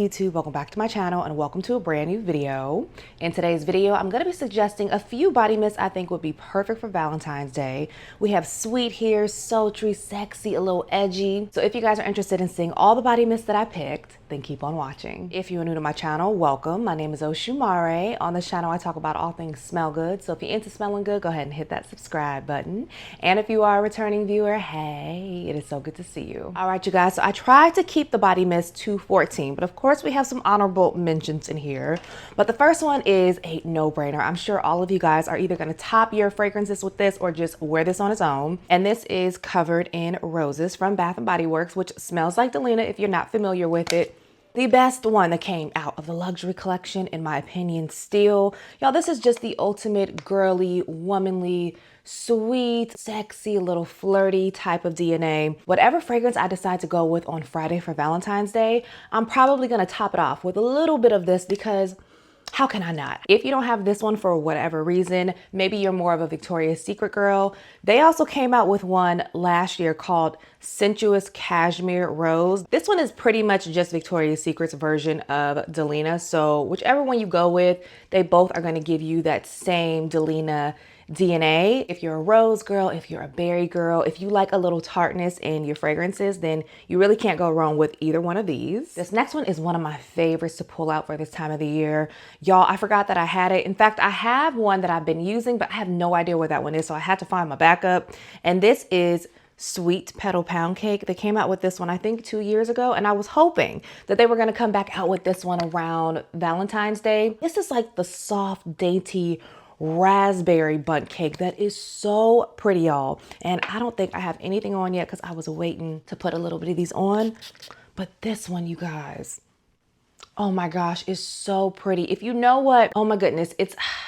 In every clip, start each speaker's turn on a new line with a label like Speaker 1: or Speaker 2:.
Speaker 1: YouTube? Welcome back to my channel and welcome to a brand new video. In today's video, I'm going to be suggesting a few body mists I think would be perfect for Valentine's Day. We have sweet here, sultry, sexy, a little edgy. So if you guys are interested in seeing all the body mists that I picked, then keep on watching. If you are new to my channel, welcome. My name is OshuSeasonalScents. On this channel, I talk about all things smell good. So if you're into smelling good, go ahead and hit that subscribe button. And if you are a returning viewer, hey, it is so good to see you. All right, you guys, so I tried to keep the body mist to 14, but of course we have some honorable mentions in here. But the first one is a no-brainer. I'm sure all of you guys are either gonna top your fragrances with this or just wear this on its own. And this is Covered in Roses from Bath & Body Works, which smells like Delina if you're not familiar with it. The best one that came out of the luxury collection, in my opinion, still. Y'all, this is just the ultimate girly, womanly, sweet, sexy, little flirty type of DNA. Whatever fragrance I decide to go with on Friday for Valentine's Day, I'm probably gonna top it off with a little bit of this because how can I not? If you don't have this one for whatever reason, maybe you're more of a Victoria's Secret girl. They also came out with one last year called Sensuous Cashmere Rose. This one is pretty much just Victoria's Secret's version of Delina. So whichever one you go with, they both are going to give you that same Delina DNA. If you're a rose girl, if you're a berry girl, if you like a little tartness in your fragrances, then you really can't go wrong with either one of these. This next one is one of my favorites to pull out for this time of the year. Y'all, I forgot that I had it. In fact, I have one that I've been using, but I have no idea where that one is. So I had to find my backup. And this is Sweet Petal Poundcake. They came out with this one, I think 2 years ago. And I was hoping that they were going to come back out with this one around Valentine's Day. This is like the soft, dainty, raspberry bundt cake that is so pretty, y'all. And I don't think I have anything on yet because I was waiting to put a little bit of these on. But this one, you guys, oh my gosh, it's so pretty. If you know what, oh my goodness,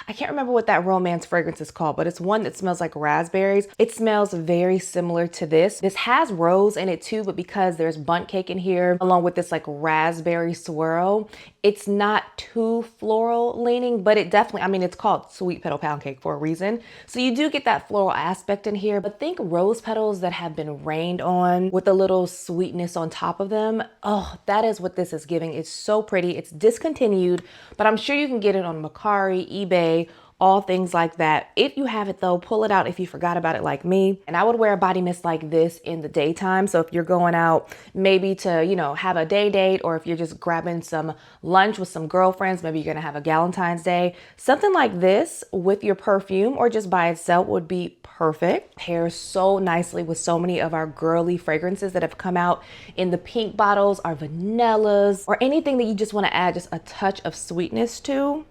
Speaker 1: I can't remember what that romance fragrance is called, but it's one that smells like raspberries. It smells very similar to this. This has rose in it too, but because there's bundt cake in here, along with this like raspberry swirl, it's not too floral leaning, but it definitely, I mean, it's called Sweet Petal Poundcake for a reason. So you do get that floral aspect in here, but think rose petals that have been rained on with a little sweetness on top of them. Oh, that is what this is giving. It's so pretty. It's discontinued, but I'm sure you can get it on Mercari, eBay, all things like that. If you have it though, pull it out if you forgot about it like me. And I would wear a body mist like this in the daytime. So if you're going out maybe to, you know, have a day date, or if you're just grabbing some lunch with some girlfriends, maybe you're gonna have a Valentine's Day, something like this with your perfume or just by itself would be perfect. Pairs so nicely with so many of our girly fragrances that have come out in the pink bottles, our vanillas, or anything that you just want to add just a touch of sweetness to.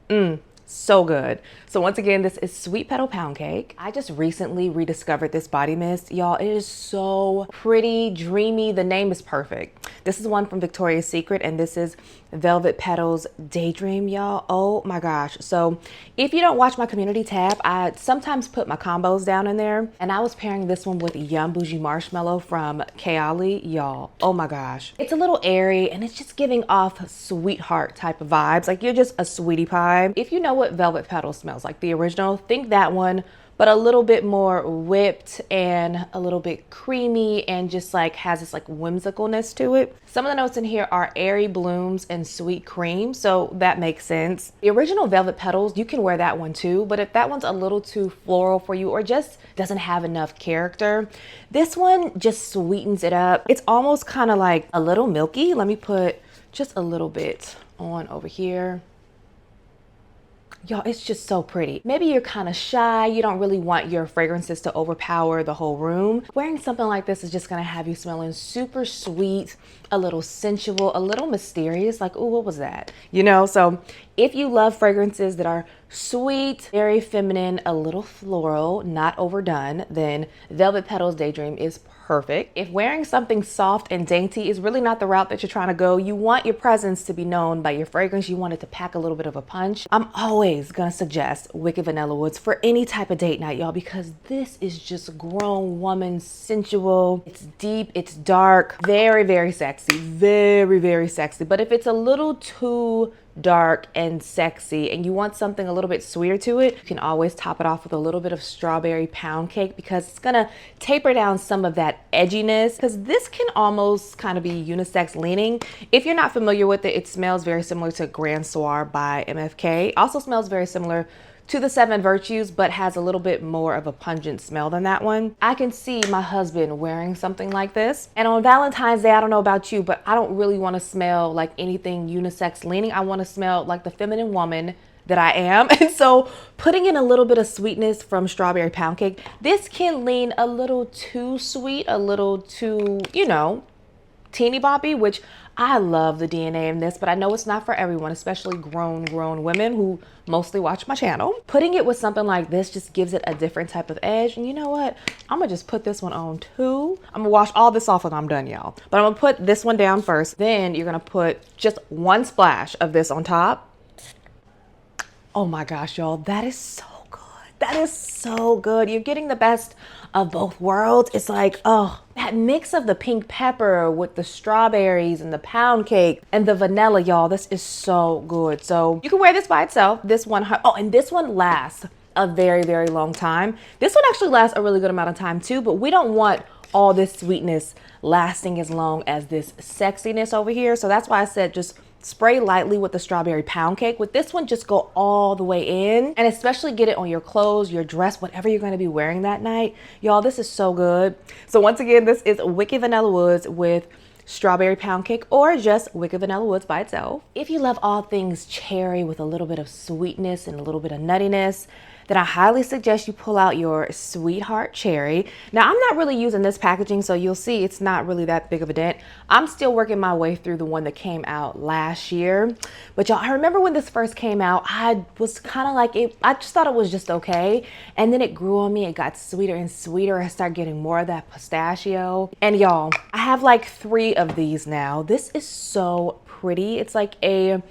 Speaker 1: So good. So once again, this is Sweet Petal Poundcake. I just recently rediscovered this body mist. Y'all, it is so pretty, dreamy. The name is perfect. This is one from Victoria's Secret, and this is Velvet Petals Daydream, y'all. Oh my gosh. So if you don't watch my community tab, I sometimes put my combos down in there, and I was pairing this one with Yum Bougie Marshmallow from Kayali, y'all. Oh my gosh. It's a little airy, and it's just giving off sweetheart type of vibes. Like you're just a sweetie pie. If you know what Velvet Petal smells like, the original, think that one, but a little bit more whipped and a little bit creamy and just like has this like whimsicalness to it. Some of the notes in here are airy blooms and sweet cream, so that makes sense. The original Velvet Petals, you can wear that one too, but if that one's a little too floral for you or just doesn't have enough character, this one just sweetens it up. It's almost kind of like a little milky. Let me put just a little bit on over here. Y'all, it's just so pretty. Maybe you're kind of shy. You don't really want your fragrances to overpower the whole room. Wearing something like this is just gonna have you smelling super sweet, a little sensual, a little mysterious, like, ooh, what was that? You know, so if you love fragrances that are sweet, very feminine, a little floral, not overdone, then Velvet Petals Daydream is perfect. If wearing something soft and dainty is really not the route that you're trying to go, you want your presence to be known by your fragrance, you want it to pack a little bit of a punch, I'm always gonna suggest Wicked Vanilla Woods for any type of date night, y'all, because this is just grown woman sensual. It's deep, it's dark, very, very sexy, very, very sexy. But if it's a little too dark and sexy and you want something a little bit sweeter to it, you can always top it off with a little bit of strawberry pound cake, because it's gonna taper down some of that edginess, because this can almost kind of be unisex leaning. If you're not familiar with it, it smells very similar to Grand Soir by MFK. Also smells very similar to the Seven Virtues, but has a little bit more of a pungent smell than that one. I can see my husband wearing something like this. And on Valentine's Day, I don't know about you, but I don't really want to smell like anything unisex leaning. I want to smell like the feminine woman that I am. And so putting in a little bit of sweetness from strawberry pound cake, this can lean a little too sweet, a little too, you know, teeny boppy, which I love the DNA in this, but I know it's not for everyone, especially grown women who mostly watch my channel. Putting it with something like this just gives it a different type of edge. And you know what? I'm gonna just put this one on too. I'm gonna wash all this off when I'm done, y'all. But I'm gonna put this one down first. Then you're gonna put just one splash of this on top. Oh my gosh, y'all, that is so good. That is so good. You're getting the best of both worlds. It's like, oh, that mix of the pink pepper with the strawberries and the pound cake and the vanilla, y'all, this is so good. So you can wear this by itself. This one, oh, and this one lasts a very, very long time. This one actually lasts a really good amount of time too, but we don't want all this sweetness lasting as long as this sexiness over here. So that's why I said just spray lightly with the strawberry pound cake. With this one, just go all the way in, and especially get it on your clothes, your dress, whatever you're going to be wearing that night. Y'all, this is so good. So once again, this is Wicked Vanilla Woods with strawberry pound cake, or just Wicked Vanilla Woods by itself. If you love all things cherry with a little bit of sweetness and a little bit of nuttiness, then I highly suggest you pull out your Sweetheart Cherry. Now, I'm not really using this packaging, so you'll see it's not really that big of a dent. I'm still working my way through the one that came out last year. But y'all, I remember when this first came out, I was kind of like, I just thought it was just okay. And then it grew on me. It got sweeter and sweeter. I started getting more of that pistachio. And y'all, I have like 3 of these now. This is so pretty. It's like a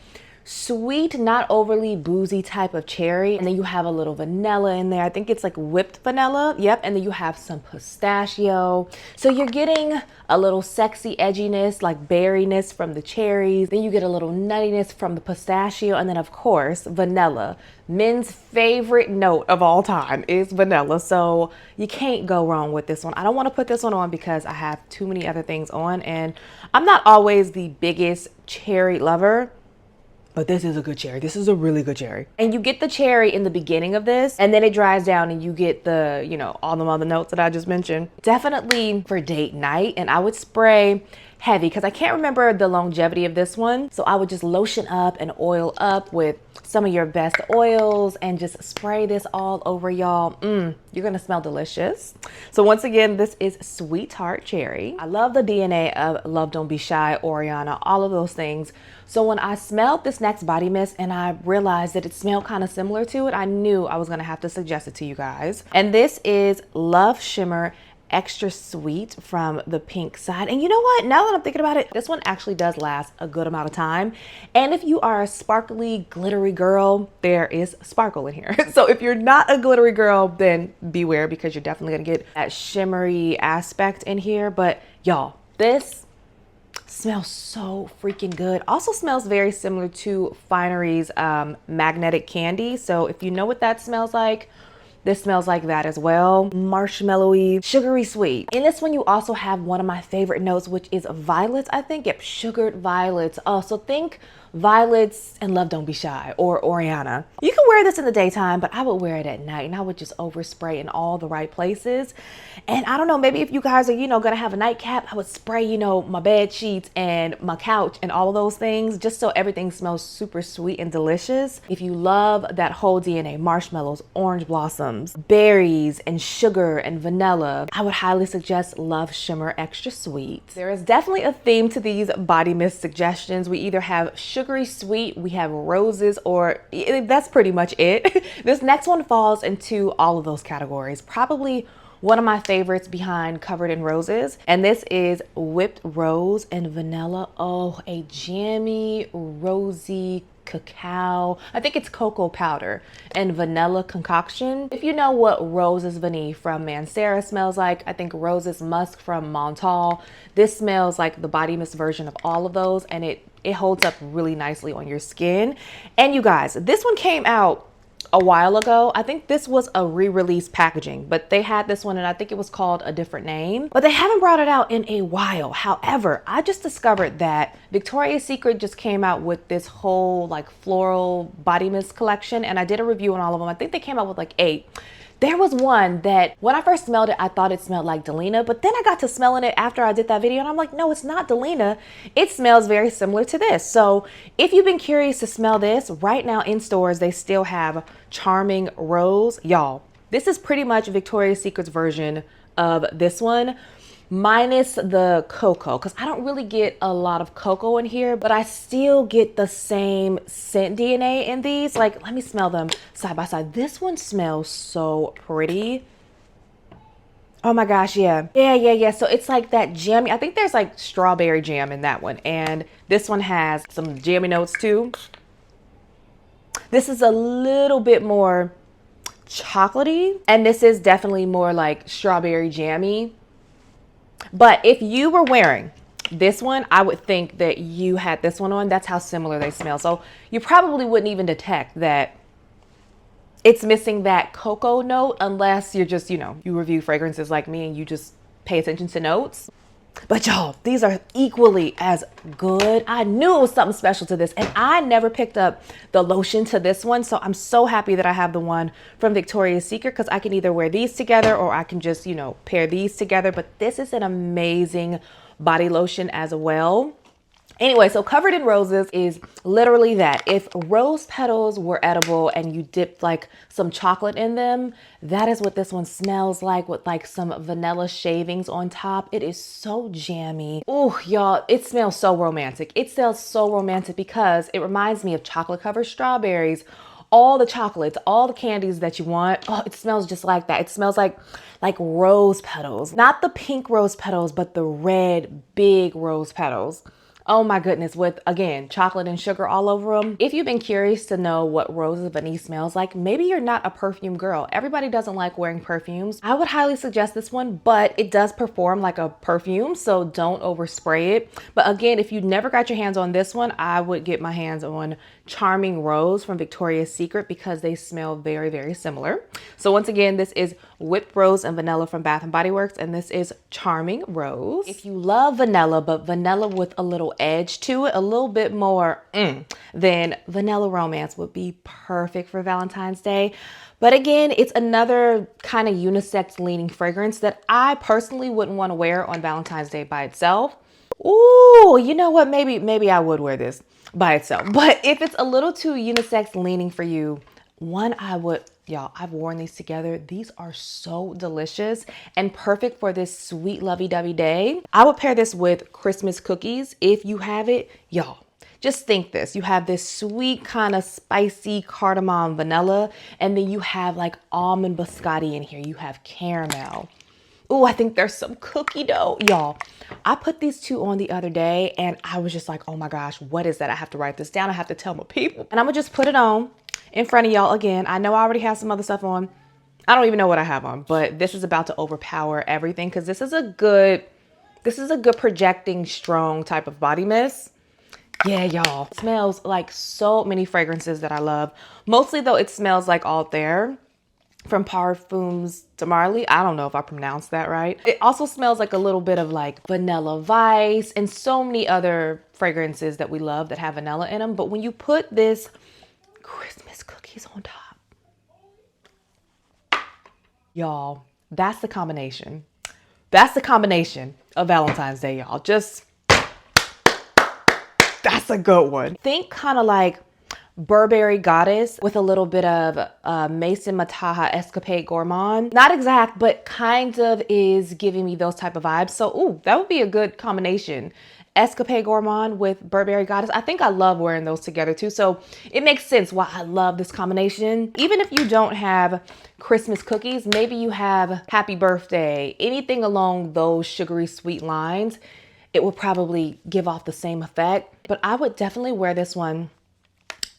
Speaker 1: sweet, not overly boozy type of cherry, and then you have a little vanilla in there. I think it's like whipped vanilla. Yep. And then you have some pistachio, so you're getting a little sexy edginess, like berryness from the cherries. Then you get a little nuttiness from the pistachio, and then of course vanilla. Men's favorite note of all time is vanilla, so you can't go wrong with this one. I don't want to put this one on because I have too many other things on, and I'm not always the biggest cherry lover, but this is a good cherry. This is a really good cherry. And you get the cherry in the beginning of this, and then it dries down and you get the, you know, all the other notes that I just mentioned. Definitely for date night. And I would spray heavy because I can't remember the longevity of this one. So I would just lotion up and oil up with some of your best oils and just spray this all over, y'all. You're gonna smell delicious. So once again, this is Sweetheart Cherry. I love the DNA of Love Don't Be Shy, Oriana, all of those things. So when I smelled this next body mist and I realized that it smelled kind of similar to it, I knew I was gonna have to suggest it to you guys. And this is Love Shimmer Extra Sweet from the pink side. And you know what? Now that I'm thinking about it, this one actually does last a good amount of time. And if you are a sparkly, glittery girl, there is sparkle in here. So if you're not a glittery girl, then beware, because you're definitely gonna get that shimmery aspect in here. But y'all, this smells so freaking good. Also smells very similar to Finery's Magnetic Candy. So if you know what that smells like, this smells like that as well. Marshmallowy, sugary sweet. In this one, you also have one of my favorite notes, which is violets, I think. Yep, sugared violets. Oh, so think violets and Love Don't Be Shy, or Oriana. You can wear this in the daytime, but I would wear it at night, and I would just overspray in all the right places. And I don't know, maybe if you guys are, you know, gonna have a nightcap, I would spray, you know, my bed sheets and my couch and all of those things, just so everything smells super sweet and delicious. If you love that whole DNA, marshmallows, orange blossoms, berries, and sugar and vanilla, I would highly suggest Love Shimmer Extra Sweet. There is definitely a theme to these body mist suggestions. We either have sugary sweet, we have roses, or that's pretty much it. This next one falls into all of those categories. Probably one of my favorites behind Covered in Roses, and this is Whipped Rose and Vanilla. Oh, a jammy, rosy cacao, I think it's cocoa powder, and vanilla concoction. If you know what Roses Vanille from Mancera smells like, I think Roses Musk from Montal, this smells like the body mist version of all of those, and it It holds up really nicely on your skin. And you guys, this one came out a while ago. I think this was a re-release packaging, but they had this one and I think it was called a different name, but they haven't brought it out in a while. However, I just discovered that Victoria's Secret just came out with this whole like floral body mist collection, and I did a review on all of them. I think they came out with like 8. There was one that when I first smelled it, I thought it smelled like Delina, but then I got to smelling it after I did that video and I'm like, no, it's not Delina. It smells very similar to this. So if you've been curious to smell this, right now in stores, they still have Charming Rose. Y'all, this is pretty much Victoria's Secret's version of this one, minus the cocoa, because I don't really get a lot of cocoa in here, but I still get the same scent DNA in these. Like, let me smell them side by side. This one smells so pretty. Oh my gosh, yeah. So it's like that jammy. I think there's like strawberry jam in that one, and this one has some jammy notes too. This is a little bit more chocolatey, and this is definitely more like strawberry jammy. But if you were wearing this one, I would think that you had this one on. That's how similar they smell. So you probably wouldn't even detect that it's missing that cocoa note unless you're just, you know, you review fragrances like me and you just pay attention to notes. But y'all, these are equally as good. I knew it was something special to this, and I never picked up the lotion to this one. So I'm so happy that I have the one from Victoria's Secret, because I can either wear these together or I can just, you know, pair these together. But this is an amazing body lotion as well. Anyway, so Covered in Roses is literally that. If rose petals were edible and you dipped like some chocolate in them, that is what this one smells like, with like some vanilla shavings on top. It is so jammy. Oh, y'all, it smells so romantic. It smells so romantic because it reminds me of chocolate covered strawberries, all the chocolates, all the candies that you want. Oh, it smells just like that. It smells like rose petals, not the pink rose petals, but the red, big rose petals. Oh my goodness, with, again, chocolate and sugar all over them. If you've been curious to know what Rose of Vanille smells like, maybe you're not a perfume girl. Everybody doesn't like wearing perfumes. I would highly suggest this one, but it does perform like a perfume, so don't overspray it. But again, if you never got your hands on this one, I would get my hands on Charming Rose from Victoria's Secret because they smell very, very similar. So once again, this is Whipped Rose and Vanilla from Bath & Body Works, and this is Charming Rose. If you love vanilla, but vanilla with a little edge to it, a little bit more, then Vanilla Romance would be perfect for Valentine's Day. But again, it's another kind of unisex leaning fragrance that I personally wouldn't want to wear on Valentine's Day by itself. Ooh, you know what? Maybe I would wear this by itself. But if it's a little too unisex leaning for you, one I would, y'all, I've worn these together. These are so delicious and perfect for this sweet lovey-dovey day. I would pair this with Christmas cookies if you have it. Y'all, just think this. You have this sweet kind of spicy cardamom vanilla, and then you have like almond biscotti in here. You have caramel. Oh, I think there's some cookie dough. Y'all, I put these two on the other day and I was just like, oh my gosh, what is that? I have to write this down. I have to tell my people. And I'm gonna just put it on in front of y'all again. I know I already have some other stuff on. I don't even know what I have on, but this is about to overpower everything because this is a good projecting strong type of body mist. Yeah, y'all. It smells like so many fragrances that I love. Mostly though, it smells like All There from Parfums de Marly. I don't know if I pronounced that right. It also smells like a little bit of like Vanilla Vice and so many other fragrances that we love that have vanilla in them. But when you put this Christmas cookies on top, y'all, that's the combination. That's the combination of Valentine's Day, y'all. Just, that's a good one. Think kind of like Burberry Goddess with a little bit of Maison Mataha Escapade Gourmand. Not exact, but kind of is giving me those type of vibes. So, ooh, that would be a good combination. Escapade Gourmand with Burberry Goddess. I think I love wearing those together too. So it makes sense why I love this combination. Even if you don't have Christmas cookies, maybe you have Happy Birthday, anything along those sugary sweet lines, it will probably give off the same effect. But I would definitely wear this one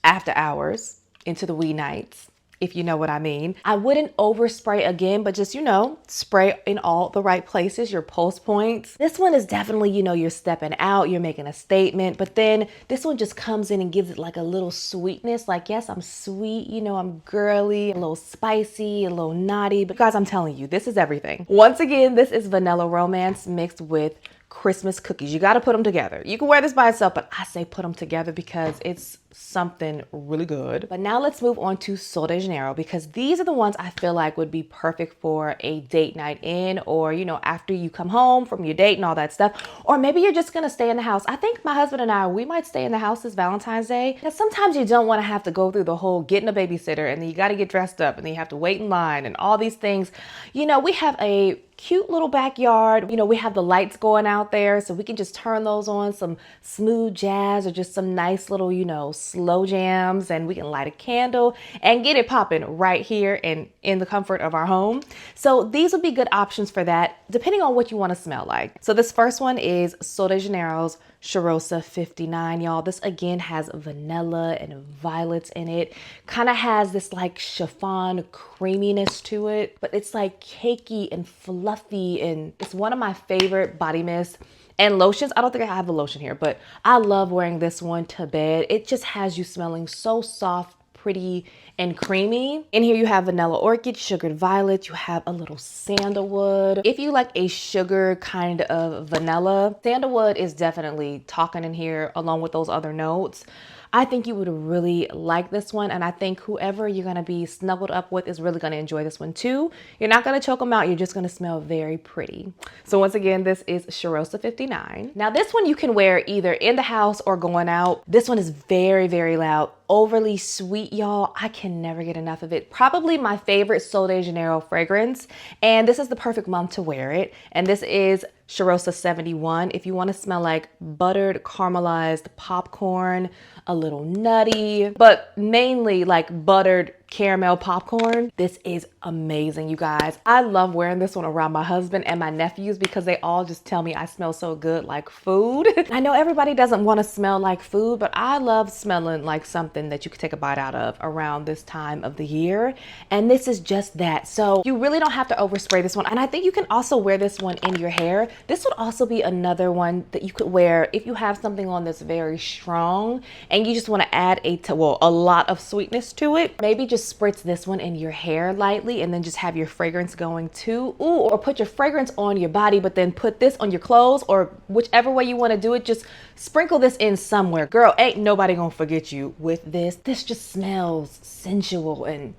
Speaker 1: after hours into the wee nights. if you know what I mean. I wouldn't overspray again, but just, you know, spray in all the right places, your pulse points. This one is definitely, you know, you're stepping out, you're making a statement, but then this one just comes in and gives it like a little sweetness. Like, yes, I'm sweet, you know, I'm girly, a little spicy, a little naughty, but guys, I'm telling you, this is everything. Once again, this is Vanilla Romance mixed with Christmas cookies. You got to put them together. You can wear this by itself, but I say put them together because it's something really good. But now let's move on to Sol de Janeiro, because these are the ones I feel like would be perfect for a date night in, or, you know, after you come home from your date and all that stuff. Or maybe you're just going to stay in the house. I think my husband and I, we might stay in the house this Valentine's Day, because sometimes you don't want to have to go through the whole getting a babysitter, and then you got to get dressed up, and then you have to wait in line and all these things. You know, we have a cute little backyard. You know, we have the lights going out there, so we can just turn those on, some smooth jazz or just some nice little, you know, slow jams, and we can light a candle and get it popping right here and in the comfort of our home. So these would be good options for that, depending on what you want to smell like. So this first one is Sol de Janeiro's Cheirosa 59, y'all. This again has vanilla and violets in it. Kind of has this like chiffon creaminess to it, but it's like cakey and fluffy, and it's one of my favorite body mists and lotions. I don't think I have the lotion here, but I love wearing this one to bed. It just has you smelling so soft, pretty, and creamy. In here you have vanilla orchid, sugared violet, you have a little sandalwood. If you like a sugar kind of vanilla, sandalwood is definitely talking in here along with those other notes. I think you would really like this one, and I think whoever you're gonna be snuggled up with is really gonna enjoy this one too. You're not gonna choke them out, you're just gonna smell very pretty. So once again, this is Cheirosa 59. Now this one you can wear either in the house or going out. This one is very, very loud, overly sweet, y'all. I can never get enough of it. Probably my favorite Sol de Janeiro fragrance, and this is the perfect month to wear it. And this is Cheirosa 71. If you want to smell like buttered caramelized popcorn, a little nutty, but mainly like buttered caramel popcorn, this is amazing, you guys. I love wearing this one around my husband and my nephews because they all just tell me I smell so good like food. I know everybody doesn't want to smell like food, but I love smelling like something that you could take a bite out of around this time of the year, and this is just that. So you really don't have to overspray this one, and I think you can also wear this one in your hair. This would also be another one that you could wear if you have something on that's very strong and you just want to add a lot of sweetness to it. Maybe just spritz this one in your hair lightly and then just have your fragrance going too. Ooh, or put your fragrance on your body, but then put this on your clothes, or whichever way you want to do it. Just sprinkle this in somewhere. Girl, ain't nobody gonna forget you with this. This just smells sensual and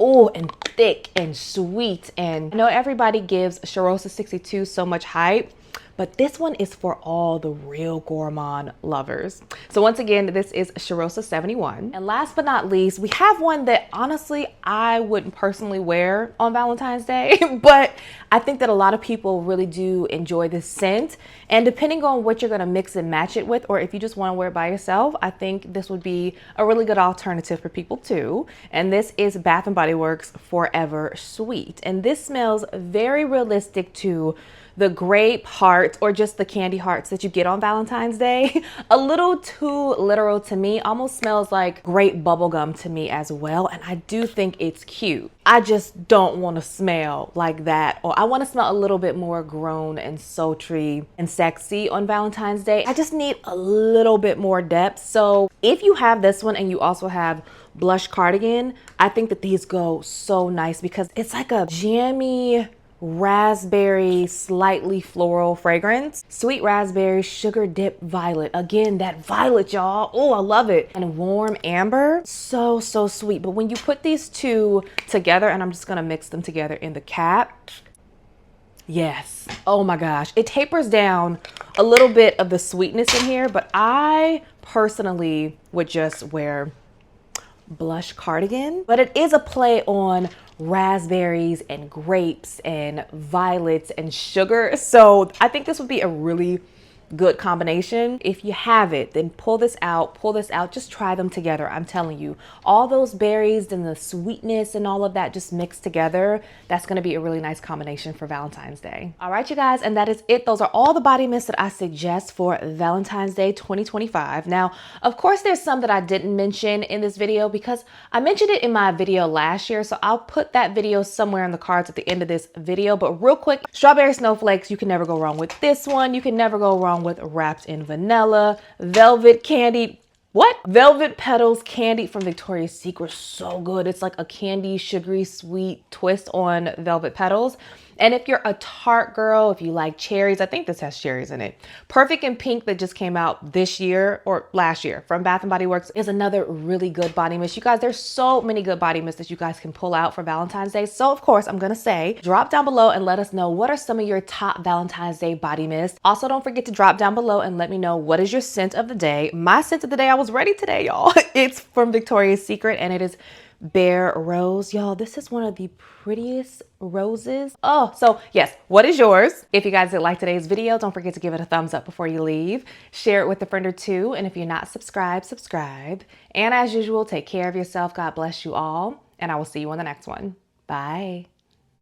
Speaker 1: and thick and sweet. And I know everybody gives Cheirosa 62 so much hype, but this one is for all the real gourmand lovers. So once again, this is Cheirosa 71. And last but not least, we have one that honestly I wouldn't personally wear on Valentine's Day, but I think that a lot of people really do enjoy this scent. And depending on what you're gonna mix and match it with, or if you just wanna wear it by yourself, I think this would be a really good alternative for people too. And this is Bath & Body Works Forever Sweet. And this smells very realistic to the grape hearts or just the candy hearts that you get on Valentine's Day. A little too literal to me, almost smells like grape bubblegum to me as well. And I do think it's cute. I just don't want to smell like that, or I want to smell a little bit more grown and sultry and sexy on Valentine's Day. I just need a little bit more depth. So if you have this one and you also have Blush Cardigan, I think that these go so nice because it's like a jammy raspberry, slightly floral fragrance. Sweet raspberry, sugar dip violet. Again, that violet, y'all. Oh, I love it. And warm amber. So, so sweet. But when you put these two together, and I'm just gonna mix them together in the cap. Yes. Oh my gosh. It tapers down a little bit of the sweetness in here, but I personally would just wear Blush Cardigan. But it is a play on raspberries and grapes and violets and sugar. So I think this would be a really good combination. If you have it, then pull this out, just try them together. I'm telling you, all those berries and the sweetness and all of that just mixed together, that's gonna be a really nice combination for Valentine's Day. All right, you guys, and that is it. Those are all the body mists that I suggest for Valentine's Day 2025. Now, of course, there's some that I didn't mention in this video because I mentioned it in my video last year, so I'll put that video somewhere in the cards at the end of this video. But real quick, strawberry snowflakes, you can never go wrong with this one. You can never go wrong with wrapped in vanilla. Velvet candy. What? Velvet Petals candy from Victoria's Secret. So good. It's like a candy, sugary, sweet twist on Velvet Petals. And if you're a tart girl, if you like cherries, I think this has cherries in it. Perfect in Pink that just came out this year or last year from Bath & Body Works is another really good body mist. You guys, there's so many good body mists that you guys can pull out for Valentine's Day. So of course, I'm gonna say, drop down below and let us know what are some of your top Valentine's Day body mists. Also, don't forget to drop down below and let me know what is your scent of the day. My scent of the day, I was ready today, y'all. It's from Victoria's Secret and it is Bare Rose. Y'all, this is one of the prettiest roses. Oh, so yes, what is yours? If you guys did like today's video, don't forget to give it a thumbs up before you leave. Share it with a friend or two. And if you're not subscribed, subscribe. And as usual, take care of yourself. God bless you all. And I will see you on the next one. Bye.